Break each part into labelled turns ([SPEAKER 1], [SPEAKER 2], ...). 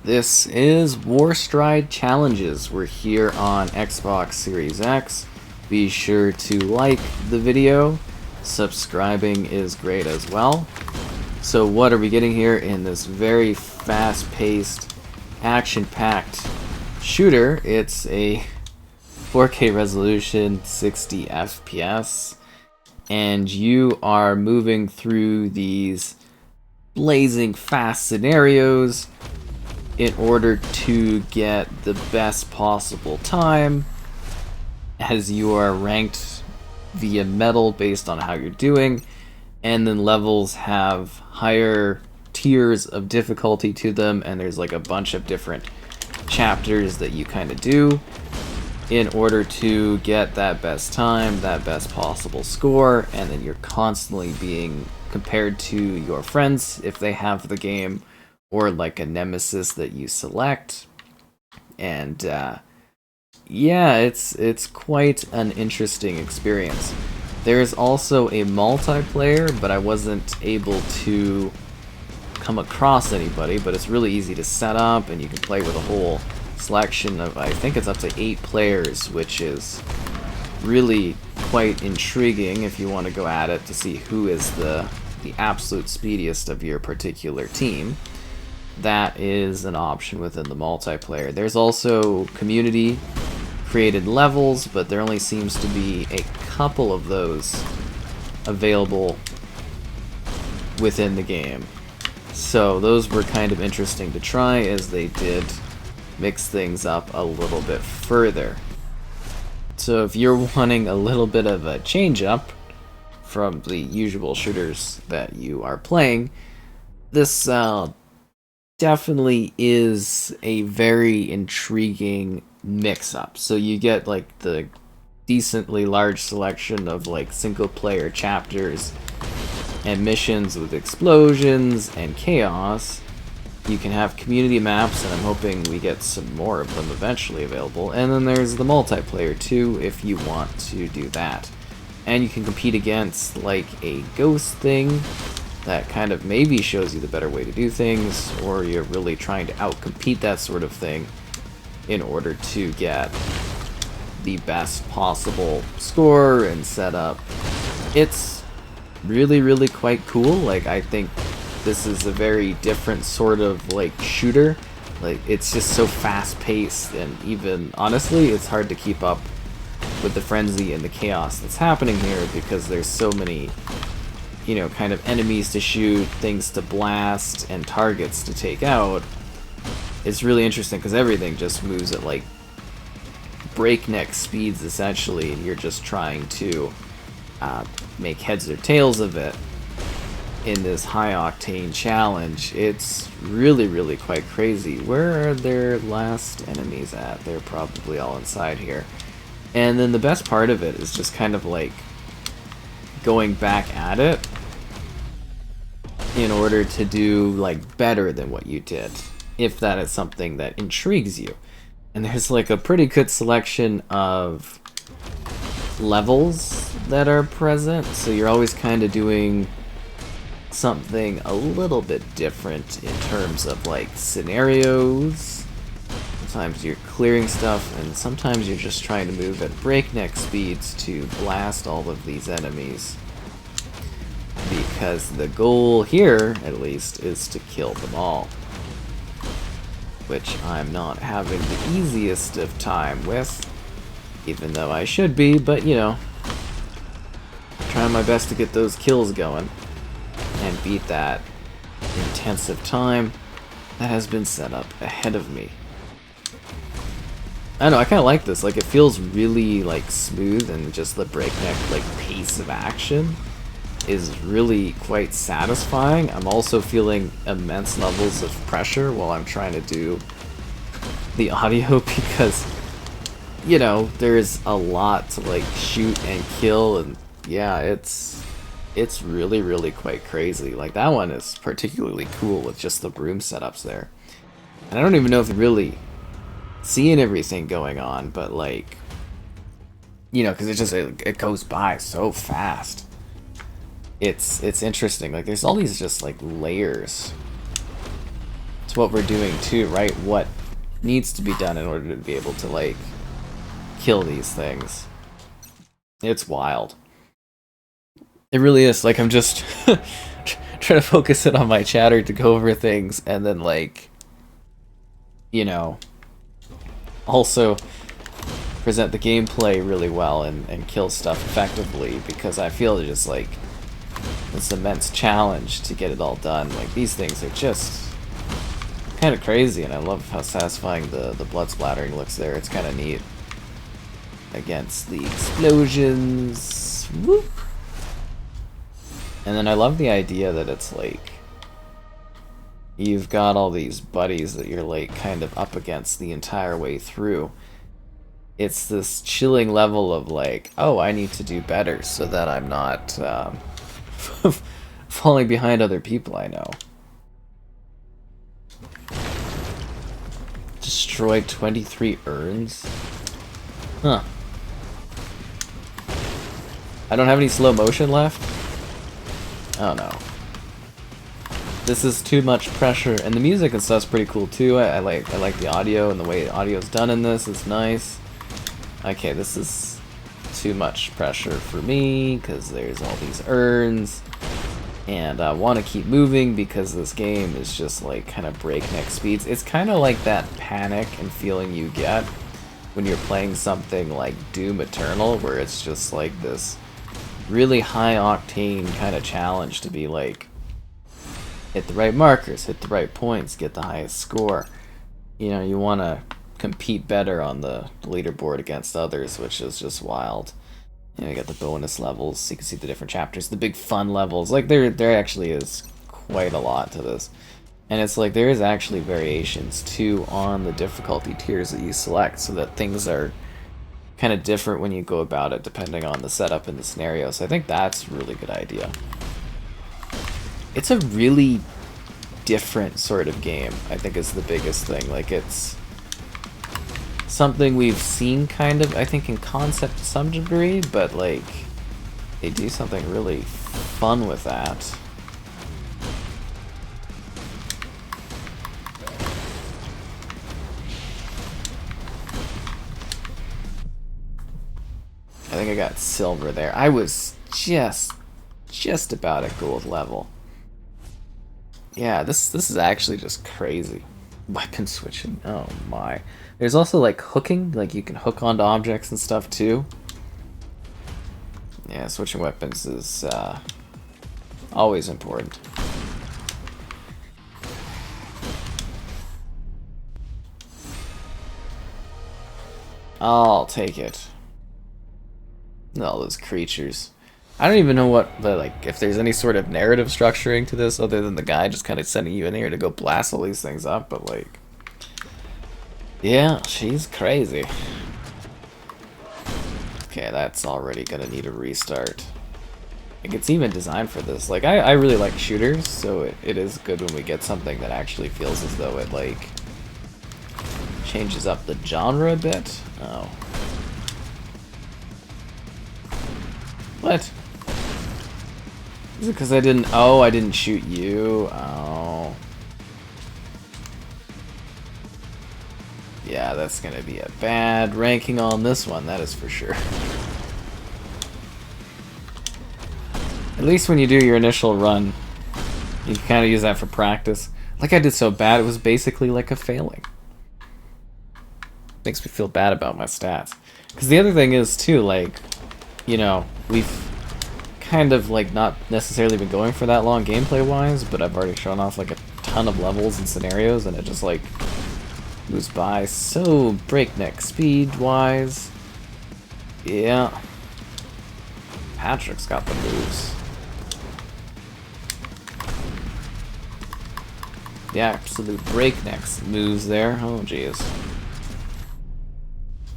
[SPEAKER 1] This is Warstride Challenges. We're here on Xbox Series X. Be sure to like the video. Subscribing is great as well. So what are we getting here in this very fast-paced, action-packed shooter? It's a 4K resolution, 60 FPS, and you are moving through these blazing fast scenarios in order to get the best possible time, as you are ranked via medal based on how you're doing, and then levels have higher tiers of difficulty to them, and there's like a bunch of different chapters that you kind of do in order to get that best time, that best possible score, and then you're constantly being compared to your friends if they have the game, or like a nemesis that you select. And yeah, it's quite an interesting experience. There's also a multiplayer, but I wasn't able to come across anybody, but it's really easy to set up, and you can play with a whole selection of, I think it's up to 8 players, which is really quite intriguing if you want to go at it to see who is the absolute speediest of your particular team. That is an option within the multiplayer. There's also community created levels, but there only seems to be a couple of those available within the game. So those were kind of interesting to try, as they did mix things up a little bit further. So if you're wanting a little bit of a change up from the usual shooters that you are playing, this definitely is a very intriguing mix-up. So you get like the decently large selection of like single player chapters and missions with explosions and chaos. You can have community maps, and I'm hoping we get some more of them eventually available. And then there's the multiplayer too, if you want to do that. And you can compete against like a ghost thing that kind of maybe shows you the better way to do things, or you're really trying to outcompete that sort of thing in order to get the best possible score and setup. It's really quite cool. Like, I think this is a very different sort of like shooter. Like, it's just so fast paced, and even honestly it's hard to keep up with the frenzy and the chaos that's happening here, because there's so many, you know, kind of enemies to shoot, things to blast, and targets to take out. It's really interesting because everything just moves at like breakneck speeds essentially, and you're just trying to make heads or tails of it in this high octane challenge. It's really quite crazy. Where are their last enemies at? They're probably all inside here. And then the best part of it is just kind of like going back at it in order to do like better than what you did, if that is something that intrigues you. And there's like a pretty good selection of levels that are present, so you're always kind of doing something a little bit different in terms of like scenarios. Sometimes you're clearing stuff, and sometimes you're just trying to move at breakneck speeds to blast all of these enemies, because the goal here, at least, is to kill them all, which I'm not having the easiest of time with, even though I should be. But you know, trying my best to get those kills going and beat that intensive time that has been set up ahead of me. I don't know, I kind of like this. Like, it feels really like smooth, and just the breakneck like pace of action is really quite satisfying. I'm also feeling immense levels of pressure while I'm trying to do the audio, because, you know, there's a lot to like shoot and kill, and yeah, it's really quite crazy. Like, that one is particularly cool with just the room setups there. And I don't even know if you're really seeing everything going on, but like, you know, because it goes by so fast. It's interesting. Like, there's all these just like layers to what we're doing too, right? What needs to be done in order to be able to, like, kill these things. It's wild. It really is. Like, I'm just trying to focus it on my chatter to go over things, and then, like, you know, also present the gameplay really well and kill stuff effectively, because I feel it's just like this immense challenge to get it all done. Like, these things are just kind of crazy, and I love how satisfying the blood splattering looks there. It's kind of neat against the explosions. Whoop. And then I love the idea that it's like you've got all these buddies that you're like kind of up against the entire way through. It's this chilling level of like, oh, I need to do better so that I'm not falling behind other people I know. Destroyed 23 urns? Huh. I don't have any slow motion left? Oh no. This is too much pressure, and the music and stuff's pretty cool too. I like the audio and the way the audio's done in this. It's nice. Okay, this is too much pressure for me because there's all these urns, and I want to keep moving because this game is just like kind of breakneck speeds. It's kind of like that panic and feeling you get when you're playing something like Doom Eternal, where it's just like this really high octane kind of challenge to be like, hit the right markers, hit the right points, get the highest score. You know, you want to compete better on the leaderboard against others, which is just wild. You know, you got the bonus levels, so you can see the different chapters, the big fun levels. Like, there actually is quite a lot to this. And it's like, there is actually variations too on the difficulty tiers that you select, so that things are kind of different when you go about it depending on the setup and the scenario. So I think that's a really good idea. It's a really different sort of game, I think, is the biggest thing. Like, it's something we've seen kind of, I think, in concept to some degree, but like, they do something really fun with that. I think I got silver there. I was just about at gold level. Yeah, this is actually just crazy. Weapon switching, oh my. There's also like hooking, like you can hook onto objects and stuff too. Yeah, switching weapons is always important. I'll take it. All those creatures. I don't even know what the, like, if there's any sort of narrative structuring to this other than the guy just kind of sending you in here to go blast all these things up, but like, yeah, she's crazy. Okay, that's already gonna need a restart. Like, it's even designed for this. Like, I really like shooters, so it is good when we get something that actually feels as though it, like, changes up the genre a bit. Oh. What? Is it because I didn't... Oh, I didn't shoot you? Oh. Yeah, that's gonna be a bad ranking on this one, that is for sure. At least when you do your initial run, you can kind of use that for practice. Like, I did so bad, it was basically like a failing. Makes me feel bad about my stats. Because the other thing is, too, like, you know, we've kind of, like, not necessarily been going for that long gameplay-wise, but I've already shown off, like, a ton of levels and scenarios, and it just, like, moves by so breakneck speed-wise. Yeah. Patrick's got the moves. The absolute breakneck moves there. Oh, jeez.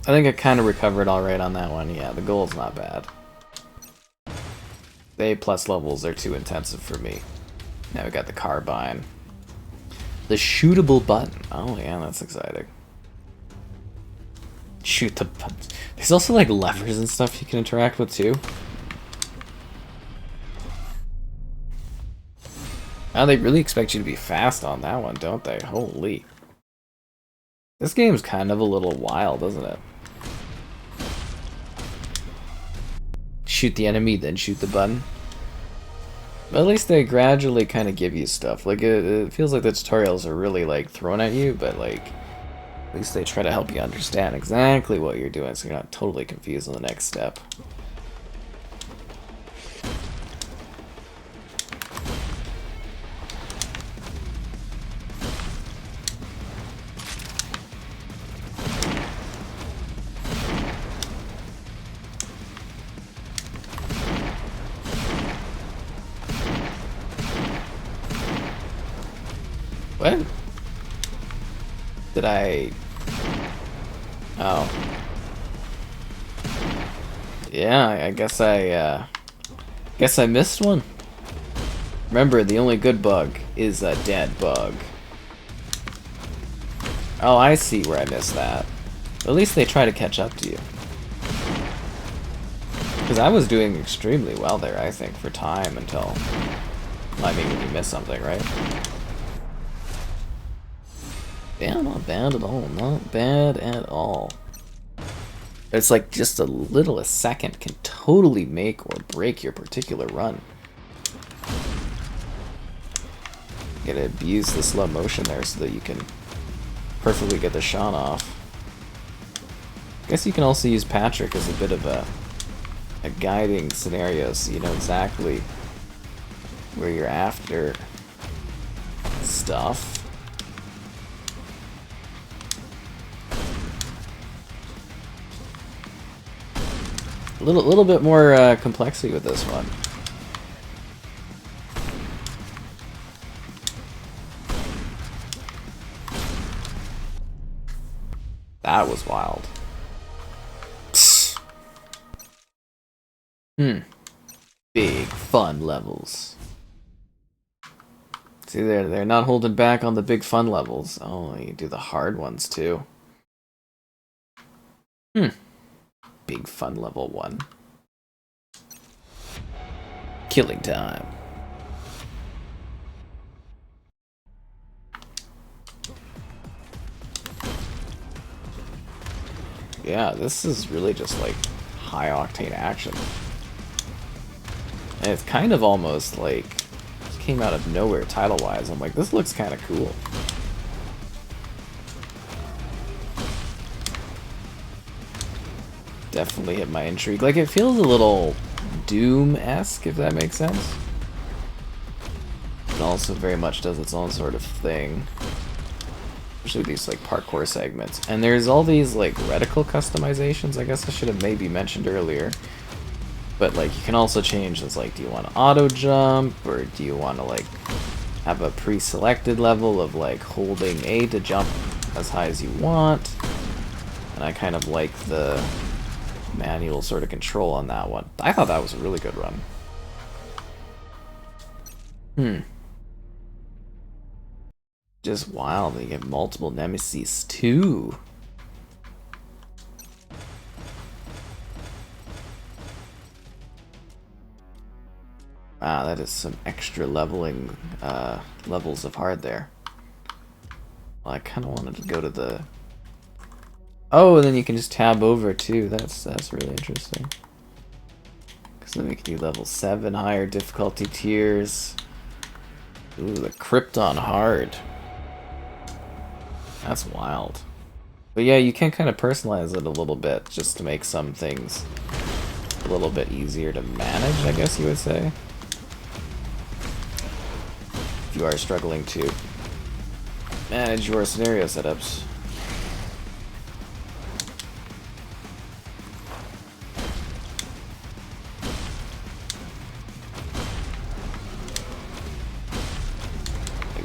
[SPEAKER 1] I think I kind of recovered alright on that one. Yeah, the goal's not bad. The A+ levels are too intensive for me. Now we got the carbine. The shootable button. Oh yeah, that's exciting. Shoot the button. There's also like levers and stuff you can interact with too. Oh, they really expect you to be fast on that one, don't they? Holy. This game's kind of a little wild, isn't it? Shoot the enemy, then shoot the button. But at least they gradually kind of give you stuff. Like, it feels like the tutorials are really, like, thrown at you, but, like, at least they try to help you understand exactly what you're doing so you're not totally confused on the next step. What? Did I... Oh. Yeah, I guess I missed one. Remember, the only good bug is a dead bug. Oh, I see where I missed that. At least they try to catch up to you. Because I was doing extremely well there, I think, for time until... I mean, when you miss something, right? Yeah, not bad at all. Not bad at all. It's like just a second can totally make or break your particular run. You gotta abuse the slow motion there so that you can perfectly get the shot off. I guess you can also use Patrick as a bit of a guiding scenario so you know exactly where you're after stuff. A little bit more complexity with this one. That was wild. Psst. Big fun levels. See, they're not holding back on the big fun levels. Oh, you do the hard ones too. Big fun level 1. Killing time. Yeah, this is really just like high octane action. And it's kind of almost like it came out of nowhere title wise. I'm like, this looks kind of cool. Definitely hit my intrigue. Like, it feels a little Doom-esque, if that makes sense. It also very much does its own sort of thing. Especially these, like, parkour segments. And there's all these, like, reticle customizations, I guess I should have maybe mentioned earlier. But, like, you can also change this, like, do you want to auto-jump, or do you want to, like, have a pre-selected level of, like, holding A to jump as high as you want. And I kind of like the manual sort of control on that one. I thought that was a really good run. Just wild. You get multiple nemesis too. Wow, that is some extra leveling levels of hard there. Well, I kind of wanted to go to the... Oh, and then you can just tab over too. That's really interesting. Because then we can do level 7 higher difficulty tiers. Ooh, the Krypton hard. That's wild. But yeah, you can kind of personalize it a little bit just to make some things a little bit easier to manage, I guess you would say. If you are struggling to manage your scenario setups.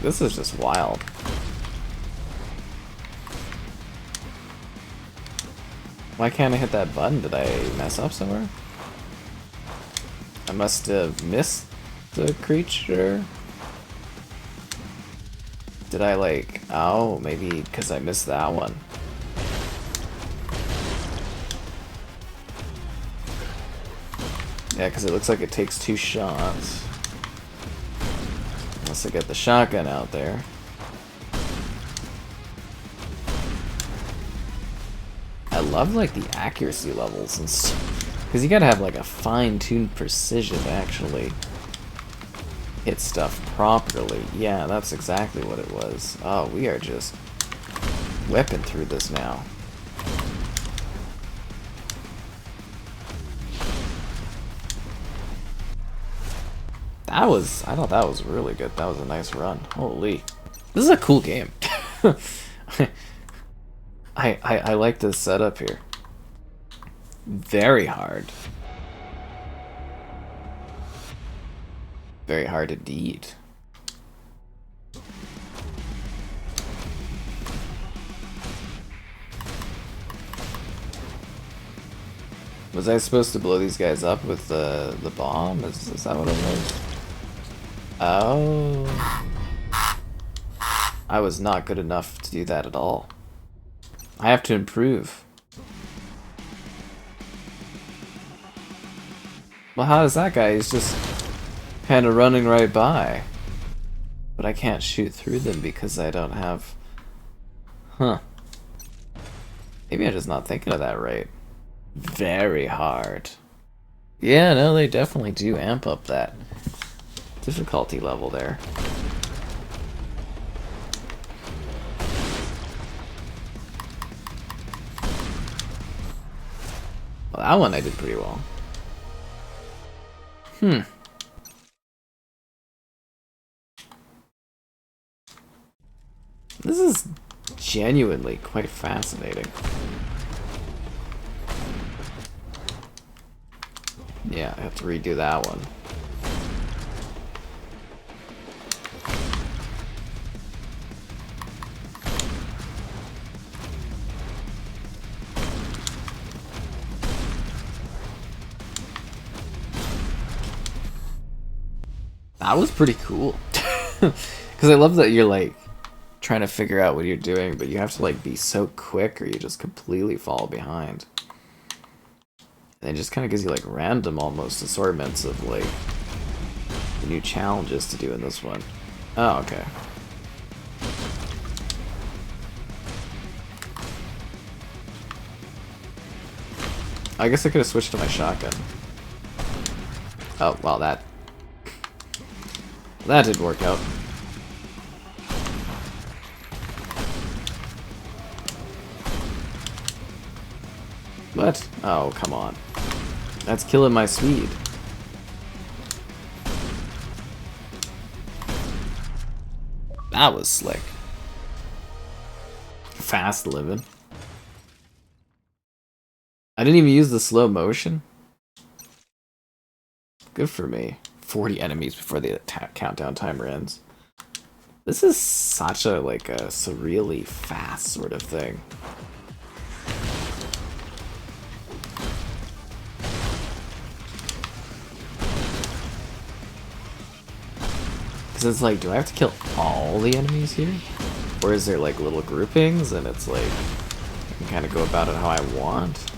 [SPEAKER 1] This is just wild. Why can't I hit that button? Did I mess up somewhere? I must have missed the creature. Did I like... Oh, maybe because I missed that one. Yeah, because it looks like it takes 2 shots. Unless I get the shotgun out there. I love like the accuracy levels and stuff, because you gotta have like a fine-tuned precision to actually hit stuff properly. Yeah, that's exactly what it was. Oh, we are just whipping through this now. I thought that was really good. That was a nice run. Holy. This is a cool game. I like this setup here. Very hard. Very hard indeed. Was I supposed to blow these guys up with the bomb? Is that what it was? Oh. I was not good enough to do that at all. I have to improve. Well, how is that guy? He's just kind of running right by. But I can't shoot through them because I don't have... Huh. Maybe I'm just not thinking of that right. Very hard. Yeah, no, they definitely do amp up that difficulty level there. Well, that one I did pretty well. This is genuinely quite fascinating. Yeah, I have to redo that one. That was pretty cool. Because I love that you're like trying to figure out what you're doing, but you have to like be so quick or you just completely fall behind. And it just kind of gives you like random almost assortments of like the new challenges to do in this one. Oh, okay. I guess I could have switched to my shotgun. Oh, well, that didn't work out. What? Oh, come on. That's killing my speed. That was slick. Fast living. I didn't even use the slow motion. Good for me. 40 enemies before the countdown timer ends. This is such a like a surreally fast sort of thing. Because it's like, do I have to kill all the enemies here? Or is there like little groupings and it's like, I can kind of go about it how I want?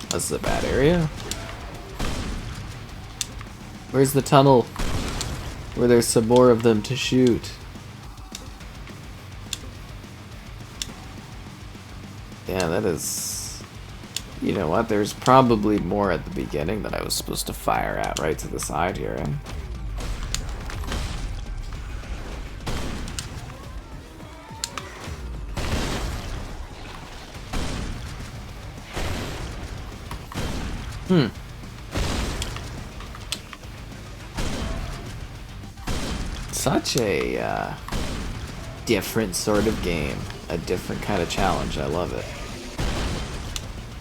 [SPEAKER 1] This is a bad area. Where's the tunnel? Where there's some more of them to shoot. Yeah, that is... You know what? There's probably more at the beginning that I was supposed to fire at right to the side here, eh? Such a different sort of game. A different kind of challenge. I love it.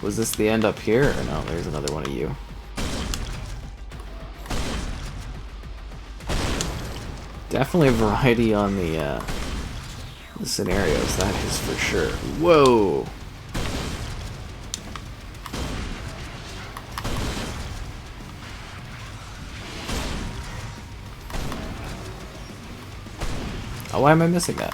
[SPEAKER 1] Was this the end up here? Or no, there's another one of you. Definitely a variety on the scenarios, that is for sure. Whoa! Why am I missing that?